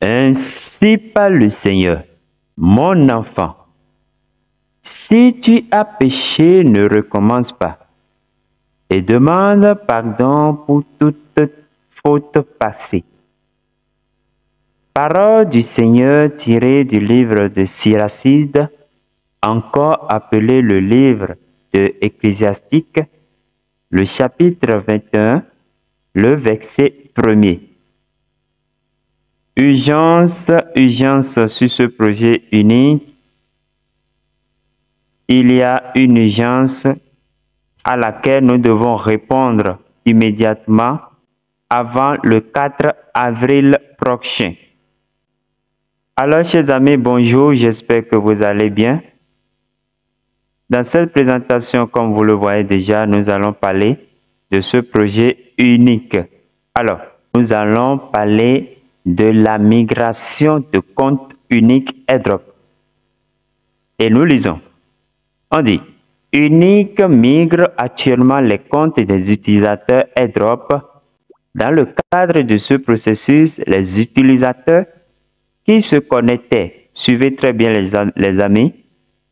Ainsi parle le Seigneur, mon enfant. Si tu as péché, ne recommence pas et demande pardon pour toute faute passée. Parole du Seigneur tirée du livre de Siracide, encore appelé le livre de Ecclésiastique, le chapitre 21, le verset 1er. Urgence sur ce projet unique. Il y a une urgence à laquelle nous devons répondre immédiatement avant le 4 avril prochain. Alors, chers amis, bonjour, j'espère que vous allez bien. Dans cette présentation, comme vous le voyez déjà, nous allons parler de ce projet unique. Alors, nous allons parler de la migration de compte unique AirDrop. Et nous lisons. On dit, Unique migre actuellement les comptes des utilisateurs AirDrop. Dans le cadre de ce processus, les utilisateurs qui se connectaient, suivez très bien les amis,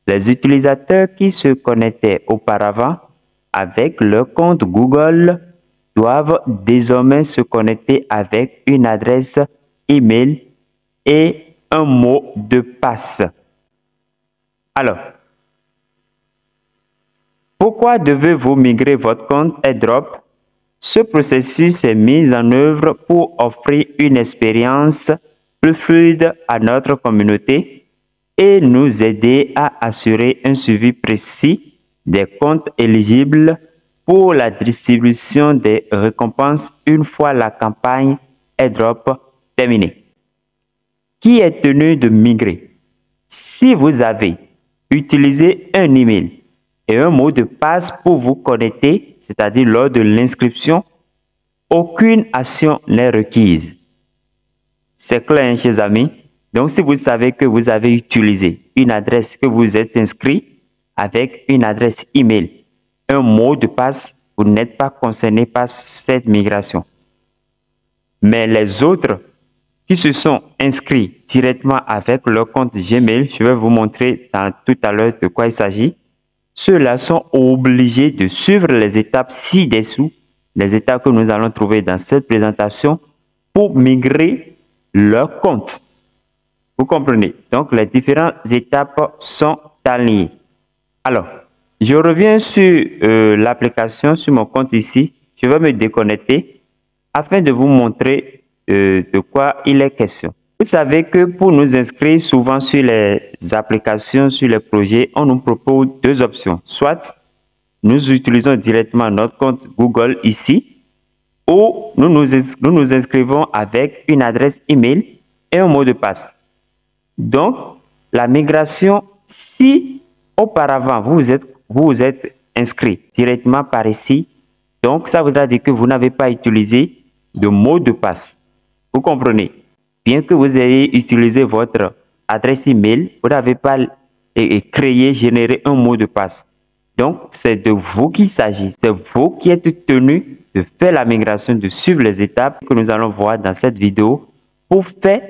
les utilisateurs qui se connectaient auparavant avec leur compte Google doivent désormais se connecter avec une adresse email et un mot de passe. Alors, pourquoi devez-vous migrer votre compte AirDrop? Ce processus est mis en œuvre pour offrir une expérience plus fluide à notre communauté et nous aider à assurer un suivi précis des comptes éligibles pour la distribution des récompenses une fois la campagne AirDrop terminée. Qui est tenu de migrer? Si vous avez utilisé un email et un mot de passe pour vous connecter, c'est-à-dire lors de l'inscription, aucune action n'est requise. C'est clair, chers amis. Donc, si vous savez que vous avez utilisé une adresse, que vous êtes inscrit avec une adresse email, un mot de passe, vous n'êtes pas concerné par cette migration. Mais les autres qui se sont inscrits directement avec leur compte Gmail, je vais vous montrer tout à l'heure de quoi il s'agit. Ceux-là sont obligés de suivre les étapes ci-dessous, les étapes que nous allons trouver dans cette présentation pour migrer leur compte. Vous comprenez? Donc, les différentes étapes sont alignées. Alors, je reviens sur l'application, sur mon compte ici. Je vais me déconnecter afin de vous montrer de quoi il est question. Vous savez que pour nous inscrire souvent sur les applications, sur les projets, on nous propose deux options. Soit nous utilisons directement notre compte Google ici, ou nous nous inscrivons avec une adresse email et un mot de passe. Donc, la migration, si auparavant vous vous êtes inscrit directement par ici, donc ça voudra dire que vous n'avez pas utilisé de mot de passe. Vous comprenez? Bien que vous ayez utilisé votre adresse email, vous n'avez pas créé, généré un mot de passe. Donc, c'est de vous qu'il s'agit. C'est vous qui êtes tenu de faire la migration, de suivre les étapes que nous allons voir dans cette vidéo pour faire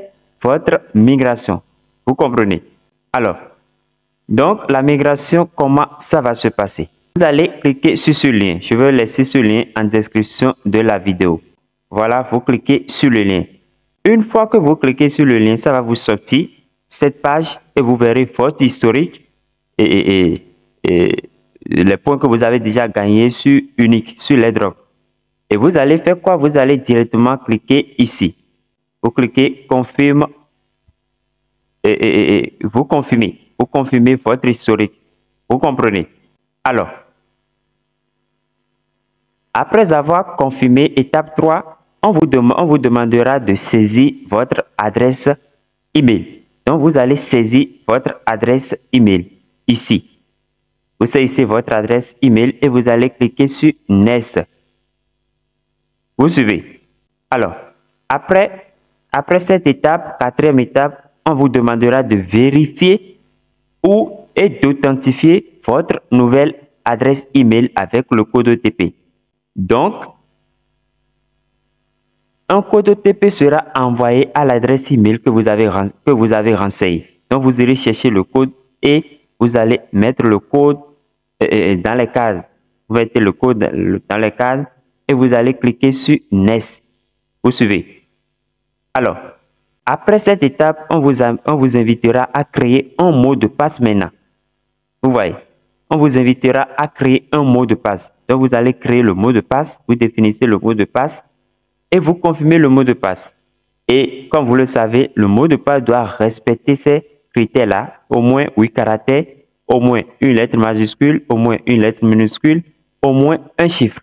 votre migration. Vous comprenez? Alors, donc, la migration, comment ça va se passer? Vous allez cliquer sur ce lien. Je vais laisser ce lien en description de la vidéo. Voilà, vous cliquez sur le lien. Une fois que vous cliquez sur le lien, ça va vous sortir cette page et vous verrez votre historique et les points que vous avez déjà gagnés sur Unique, sur l'AirDrop. Et vous allez faire quoi? Vous allez directement cliquer ici. Vous cliquez confirme et vous confirmez votre historique. Vous comprenez? Alors, après avoir confirmé étape 3, on vous demandera de saisir votre adresse email. Donc, vous allez saisir votre adresse email ici. Vous saisissez votre adresse email et vous allez cliquer sur Next. Vous suivez. Alors, après cette étape, quatrième étape, on vous demandera de vérifier et d'authentifier votre nouvelle adresse email avec le code OTP. Donc, un code OTP sera envoyé à l'adresse email que vous avez renseignée. Donc, vous irez chercher le code et vous allez mettre le code dans les cases. Vous mettez le code dans les cases et vous allez cliquer sur Next. Vous suivez. Alors, après cette étape, on vous invitera à créer un mot de passe maintenant. Vous voyez, on vous invitera à créer un mot de passe. Donc, vous allez créer le mot de passe, vous définissez le mot de passe et vous confirmez le mot de passe. Et comme vous le savez, le mot de passe doit respecter ces critères-là, au moins 8 caractères, au moins une lettre majuscule, au moins une lettre minuscule, au moins un chiffre.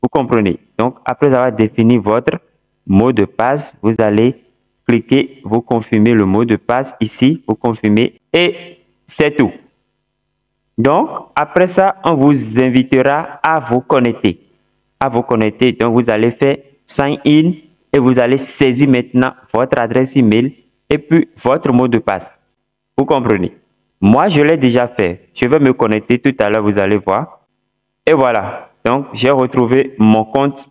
Vous comprenez? Donc, après avoir défini votre mot de passe, vous allez cliquer, vous confirmez le mot de passe ici, vous confirmez et c'est tout. Donc, après ça, on vous invitera à vous connecter. Donc, vous allez faire sign in et vous allez saisir maintenant votre adresse email et puis votre mot de passe. Vous comprenez? Moi, je l'ai déjà fait. Je vais me connecter tout à l'heure, vous allez voir. Et voilà. Donc, j'ai retrouvé mon compte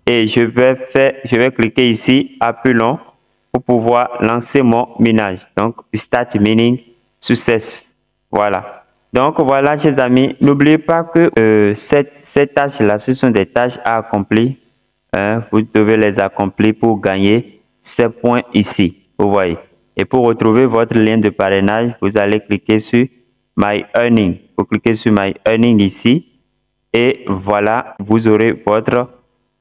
et je vais cliquer ici, appui long, pour pouvoir lancer mon minage. Donc, Start Mining Success. Voilà. Donc, voilà, chers amis. N'oubliez pas que ces tâches-là, ce sont des tâches à accomplir. Vous devez les accomplir pour gagner ces points ici. Vous voyez. Et pour retrouver votre lien de parrainage, vous allez cliquer sur My Earning. Vous cliquez sur My Earning ici. Et voilà, vous aurez votre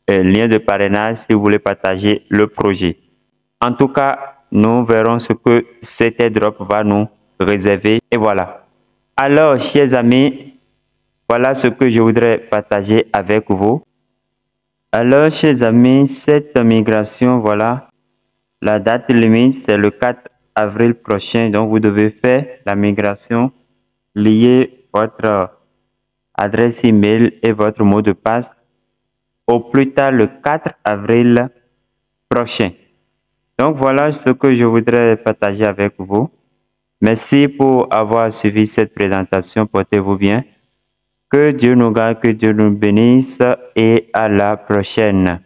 lien de parrainage si vous voulez partager le projet. En tout cas, nous verrons ce que cet airdrop va nous réserver. Et voilà. Alors, chers amis, voilà ce que je voudrais partager avec vous. Alors, chers amis, cette migration, voilà, la date limite, c'est le 4 avril prochain. Donc, vous devez faire la migration, lier votre adresse email et votre mot de passe au plus tard le 4 avril prochain. Donc, voilà ce que je voudrais partager avec vous. Merci pour avoir suivi cette présentation. Portez-vous bien. Que Dieu nous garde, que Dieu nous bénisse et à la prochaine.